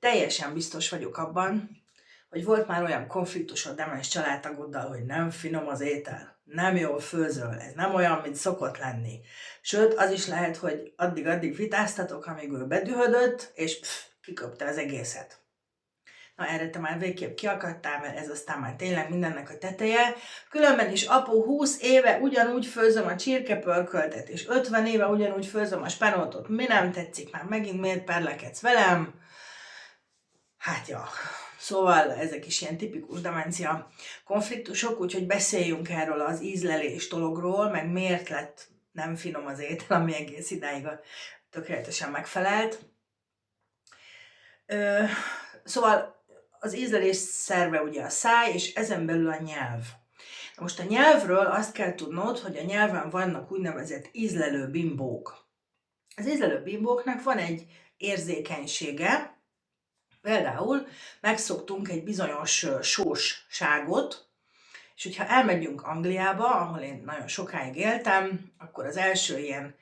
Teljesen biztos vagyok abban, hogy volt már olyan konfliktusod demens családtagoddal, hogy nem finom az étel, nem jól főzöl, ez nem olyan, mint szokott lenni. Sőt, az is lehet, hogy addig-addig vitáztatok, amíg ő bedühödött, és kiköpte az egészet. Na erre te már végképp kiakadtál, mert ez aztán már tényleg mindennek a teteje. Különben is apu 20 éve ugyanúgy főzöm a csirkepörköltet, és 50 éve ugyanúgy főzöm a spenótot. Mi nem tetszik már megint, miért perlekedsz velem? Hát ja, szóval ezek is ilyen tipikus demencia konfliktusok, úgyhogy beszéljünk erről az ízlelés dologról, meg miért lett nem finom az étel, ami egész idáig tökéletesen megfelelt. Szóval az ízlelés szerve ugye a száj, és ezen belül a nyelv. Most a nyelvről azt kell tudnod, hogy a nyelven vannak úgynevezett ízlelő bimbók. Az ízlelő bimbóknak van egy érzékenysége, például megszoktunk egy bizonyos sósságot, és hogyha elmegyünk Angliába, ahol én nagyon sokáig éltem, akkor az első ilyen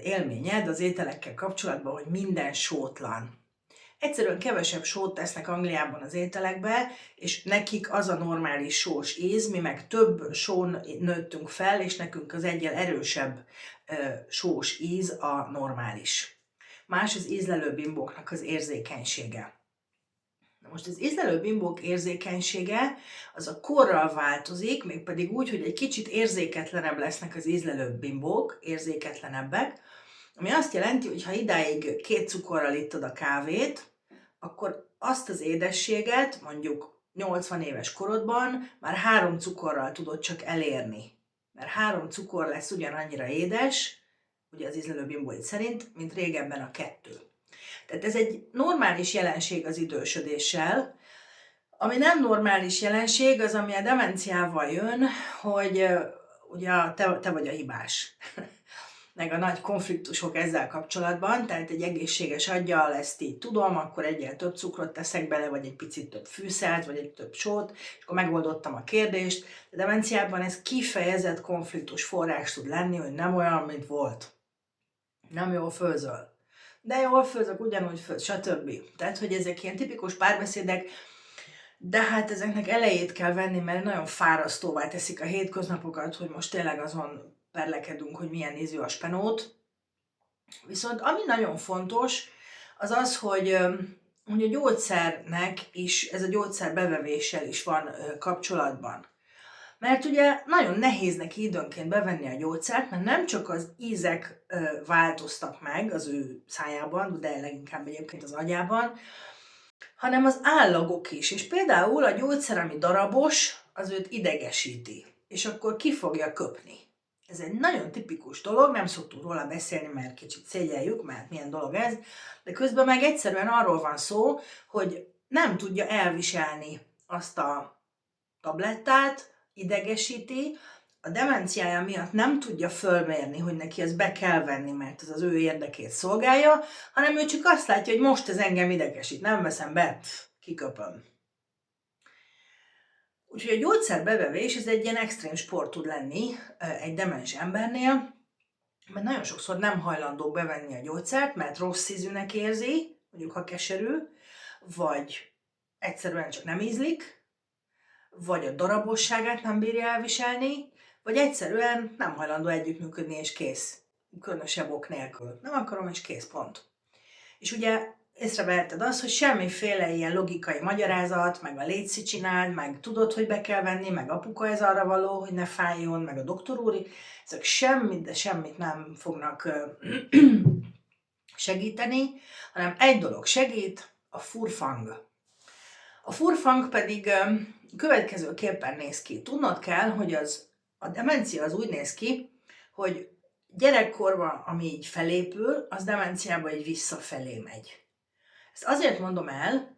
élményed az ételekkel kapcsolatban, hogy minden sótlan. Egyszerűen kevesebb sót tesznek Angliában az ételekbe, és nekik az a normális sós íz, mi meg több són nőttünk fel, és nekünk az egyel erősebb sós íz a normális. Más az ízlelő bimbóknak az érzékenysége. Na most az ízlelő bimbók érzékenysége az a korral változik, mégpedig úgy, hogy egy kicsit érzéketlenebb lesznek az ízlelő bimbók, érzéketlenebbek, ami azt jelenti, hogy ha idáig 2 cukorral ittad a kávét, akkor azt az édességet mondjuk 80 éves korodban már 3 cukorral tudod csak elérni. Mert 3 cukor lesz ugyanannyira édes, ugye az ízlelő bimbóid szerint, mint régebben a 2. Tehát ez egy normális jelenség az idősödéssel. Ami nem normális jelenség, az ami a demenciával jön, hogy ugye te vagy a hibás. Meg a nagy konfliktusok ezzel kapcsolatban, tehát egy egészséges aggyal ezt így tudom, akkor egyel több cukrot teszek bele, vagy egy picit több fűszert, vagy egy több sót, és akkor megoldottam a kérdést. A demenciában ez kifejezett konfliktus forrás tud lenni, hogy nem olyan, mint volt. Nem jól főzöl. De jól főzök, ugyanúgy főz, stb. Tehát, hogy ezek ilyen tipikus párbeszédek, de hát ezeknek elejét kell venni, mert nagyon fárasztóvá teszik a hétköznapokat, hogy most tényleg azon perlekedünk, hogy milyen ízű a spenót. Viszont ami nagyon fontos, az az, hogy a gyógyszernek is, ez a gyógyszer bevevéssel is van kapcsolatban. Mert ugye nagyon nehéz neki időnként bevenni a gyógyszert, mert nem csak az ízek változtak meg az ő szájában, de leginkább egyébként az agyában, hanem az állagok is. És például a gyógyszer, ami darabos, az őt idegesíti, és akkor ki fogja köpni. Ez egy nagyon tipikus dolog, nem szoktunk róla beszélni, mert kicsit szégyeljük, mert milyen dolog ez, de közben meg egyszerűen arról van szó, hogy nem tudja elviselni azt a tablettát, idegesíti, a demenciája miatt nem tudja fölmérni, hogy neki ezt be kell venni, mert ez az ő érdekét szolgálja, hanem ő csak azt látja, hogy most ez engem idegesít, nem veszem be, kiköpöm. Úgyhogy a gyógyszerbevevés ez egy ilyen extrém sport tud lenni egy demens embernél, mert nagyon sokszor nem hajlandó bevenni a gyógyszert, mert rossz ízűnek érzi, mondjuk ha keserű, vagy egyszerűen csak nem ízlik, vagy a darabosságát nem bírja elviselni, vagy egyszerűen nem hajlandó együttműködni, és kész. Különösebb ok nélkül. Nem akarom, és kész, pont. És ugye észreveheted azt, hogy semmiféle ilyen logikai magyarázat, meg a létszi csináld, meg tudod, hogy be kell venni, meg apuka ez arra való, hogy ne fájjon, meg a doktor úri, ezek semmit, de semmit nem fognak segíteni, hanem egy dolog segít, a furfang. A furfang pedig következőképpen néz ki. Tudnod kell, hogy a demencia az úgy néz ki, hogy gyerekkorban, ami így felépül, az demenciában így visszafelé megy. Ezt azért mondom el,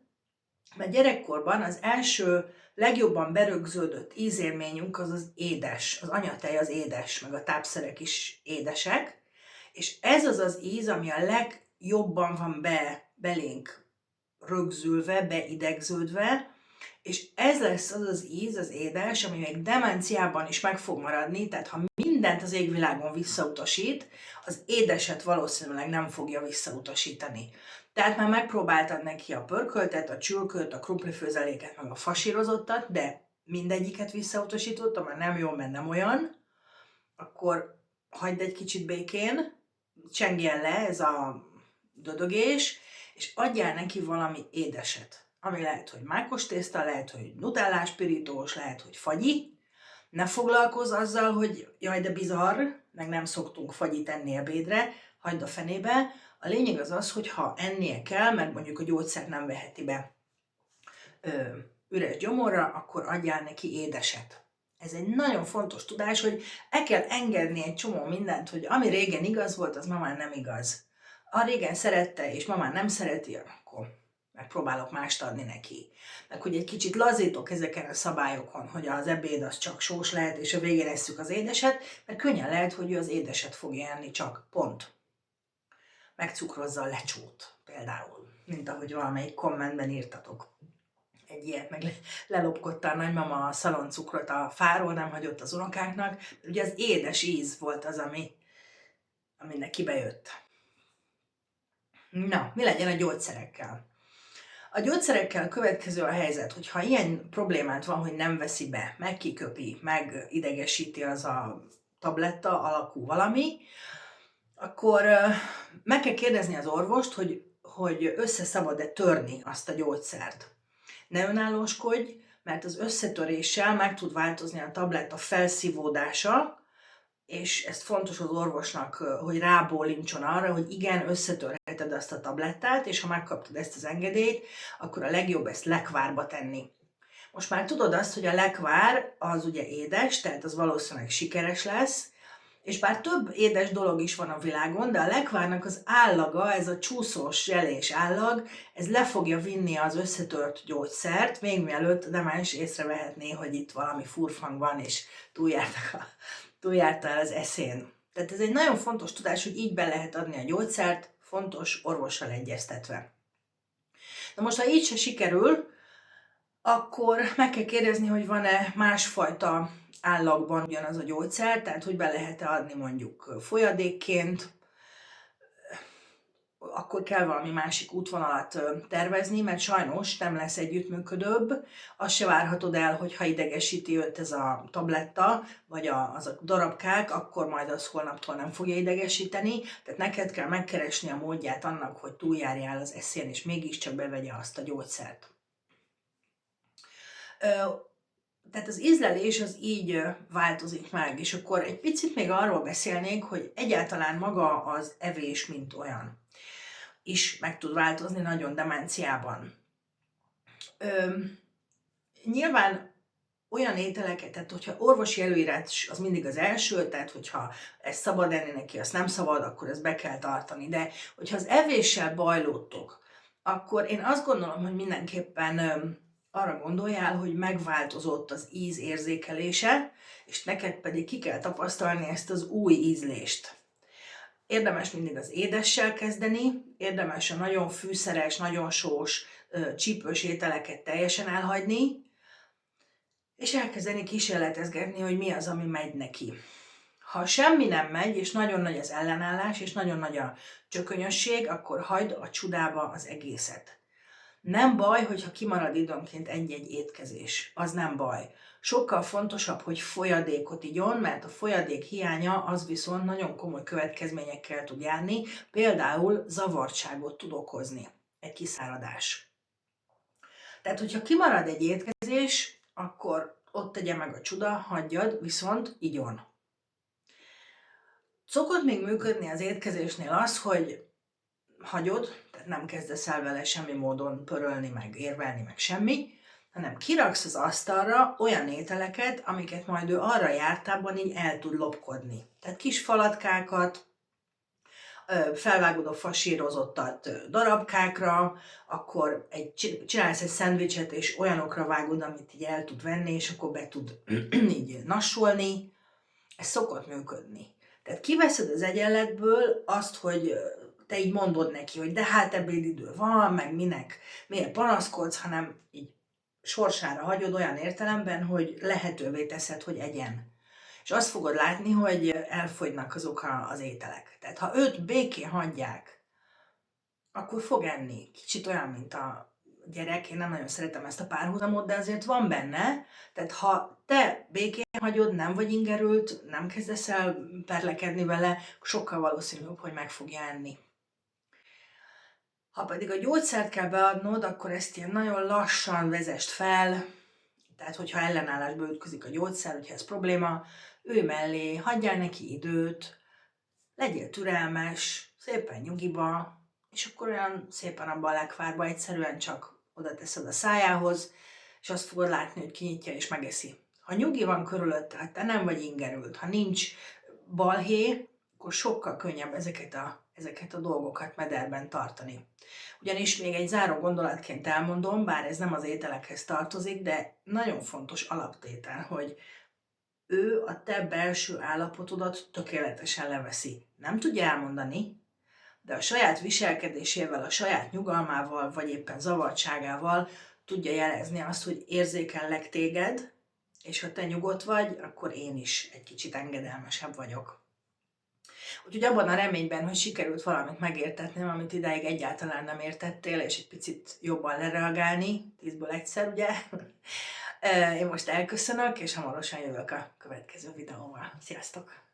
mert gyerekkorban az első legjobban berögződött ízélményünk az az édes, az anyatej az édes, meg a tápszerek is édesek, és ez az az íz, ami a legjobban van belénk rögzülve, beidegződve, és ez lesz az az íz, az édes, ami még demenciában is meg fog maradni, tehát ha mindent az égvilágon visszautasít, az édeset valószínűleg nem fogja visszautasítani. Tehát már megpróbáltad neki a pörköltet, a csülköt, a krumplifőzeléket, meg a fasírozottat, de mindegyiket visszautasította, mert nem jó, mert nem olyan, akkor hagyd egy kicsit békén, csengjen le ez a dödögés, és adjál neki valami édeset. Ami lehet, hogy mákos tészta, lehet, hogy nutellás pirítós, lehet, hogy fagyi. Ne foglalkozz azzal, hogy jaj, de bizarr, meg nem szoktunk fagyit enni ebédre, hagyd a fenébe. A lényeg az az, hogy ha ennie kell, mert mondjuk a gyógyszert nem veheti be üres gyomorra, akkor adjál neki édeset. Ez egy nagyon fontos tudás, hogy el kell engedni egy csomó mindent, hogy ami régen igaz volt, az ma már nem igaz. A régen szerette, és ma már nem szereti, akkor megpróbálok mást adni neki. Meg hogy egy kicsit lazítok ezeken a szabályokon, hogy az ebéd az csak sós lehet, és a végén esszük az édeset, mert könnyen lehet, hogy ő az édeset fogja enni csak, pont. Megcukrozza a lecsót például, mint ahogy valamelyik kommentben írtatok. Egy ilyet, meg lelopkodta a nagymama a szaloncukrot a fáról, nem hagyott az unokáknak. Ugye az édes íz volt az, ami neki bejött. Na, mi legyen a gyógyszerekkel? A gyógyszerekkel a következő a helyzet, hogy ha ilyen problémát van, hogy nem veszi be, megkiköpi, megidegesíti az a tabletta alakú valami, akkor meg kell kérdezni az orvost, hogy össze szabad-e törni azt a gyógyszert. Ne önállóskodj, mert az összetöréssel meg tud változni a tabletta felszívódása, és ez fontos az orvosnak, hogy rábólincson arra, hogy igen, összetörheted azt a tablettát, és ha megkaptad ezt az engedélyt, akkor a legjobb ezt lekvárba tenni. Most már tudod azt, hogy a lekvár az ugye édes, tehát az valószínűleg sikeres lesz, és bár több édes dolog is van a világon, de a lekvárnak az állaga, ez a csúszós zselés állag, ez le fogja vinni az összetört gyógyszert, még mielőtt a demens észrevehetné, hogy itt valami furfang van, és túljártál az eszén. Tehát ez egy nagyon fontos tudás, hogy így be lehet adni a gyógyszert, fontos orvossal egyeztetve. Na most, ha így se sikerül, akkor meg kell kérdezni, hogy van-e másfajta állagban ugyanaz a gyógyszer, tehát hogy be lehet-e adni mondjuk folyadékként, akkor kell valami másik útvonalat tervezni, mert sajnos nem lesz együttműködőbb. Azt se várhatod el, hogy ha idegesíti őt ez a tabletta, vagy az a darabkák, akkor majd az holnaptól nem fogja idegesíteni. Tehát neked kell megkeresni a módját annak, hogy túljárjál az eszén, és mégiscsak bevegye azt a gyógyszert. Tehát az ízlelés az így változik meg, és akkor egy picit még arról beszélnék, hogy egyáltalán maga az evés, mint olyan, is meg tud változni nagyon demenciában. Nyilván olyan ételeket, tehát hogyha orvosi előírás az mindig az első, tehát hogyha ezt szabad enni neki, azt nem szabad, akkor ezt be kell tartani. De hogyha az evéssel bajlódtok, akkor én azt gondolom, hogy mindenképpen arra gondoljál, hogy megváltozott az íz érzékelése, és neked pedig ki kell tapasztalni ezt az új ízlést. Érdemes mindig az édessel kezdeni, érdemes a nagyon fűszeres, nagyon sós, csípős ételeket teljesen elhagyni, és elkezdeni kísérletezgetni, hogy mi az, ami megy neki. Ha semmi nem megy, és nagyon nagy az ellenállás, és nagyon nagy a csökönyösség, akkor hagyd a csudába az egészet. Nem baj, hogyha kimarad időnként egy-egy étkezés. Az nem baj. Sokkal fontosabb, hogy folyadékot igyon, mert a folyadék hiánya az viszont nagyon komoly következményekkel tud járni, például zavartságot tud okozni, egy kiszáradás. Tehát, hogyha kimarad egy étkezés, akkor ott tegye meg a csuda, hagyjad, viszont igyon. Szokott még működni az étkezésnél az, hogy hagyod, tehát nem kezdesz el vele semmi módon pörölni, meg érvelni, meg semmi, hanem kiraksz az asztalra olyan ételeket, amiket majd ő arra jártában így el tud lopkodni. Tehát kis falatkákat, felvágod a fasírozottat darabkákra, akkor csinálsz egy szendvicset, és olyanokra vágod, amit így el tud venni, és akkor be tud így nassolni. Ez szokott működni. Tehát kiveszed az egyenletből azt, hogy te így mondod neki, hogy de hát ebédidő van, meg miért panaszkodsz, hanem így sorsára hagyod olyan értelemben, hogy lehetővé teszed, hogy egyen. és azt fogod látni, hogy elfogynak azok az ételek. Tehát ha őt békén hagyják, akkor fog enni. Kicsit olyan, mint a gyerek, én nem nagyon szeretem ezt a párhuzamot, de azért van benne. Tehát ha te békén hagyod, nem vagy ingerült, nem kezdesz el perlekedni vele, sokkal valószínűbb, hogy meg fogja enni. Ha pedig a gyógyszert kell beadnod, akkor ezt ilyen nagyon lassan vezest fel, tehát hogyha ellenállásba ütközik a gyógyszer, hogyha ez probléma, ő mellé, hagyjál neki időt, legyél türelmes, szépen nyugiba, és akkor olyan szépen abban a lekvárba egyszerűen csak oda teszed a szájához, és azt fogod látni, hogy kinyitja és megeszi. Ha nyugi van körülötte, hát te nem vagy ingerült, ha nincs balhé, akkor sokkal könnyebb ezeket a dolgokat mederben tartani. Ugyanis még egy záró gondolatként elmondom, bár ez nem az ételekhez tartozik, de nagyon fontos alaptétel, hogy ő a te belső állapotodat tökéletesen leveszi. Nem tudja elmondani, de a saját viselkedésével, a saját nyugalmával, vagy éppen zavartságával tudja jelezni azt, hogy érzékellek téged, és ha te nyugodt vagy, akkor én is egy kicsit engedelmesebb vagyok. Úgyhogy abban a reményben, hogy sikerült valamit megértetnem, amit idáig egyáltalán nem értettél, és egy picit jobban lereagálni, 10-ből egyszer, ugye? Én most elköszönök, és hamarosan jövök a következő videóval. Sziasztok!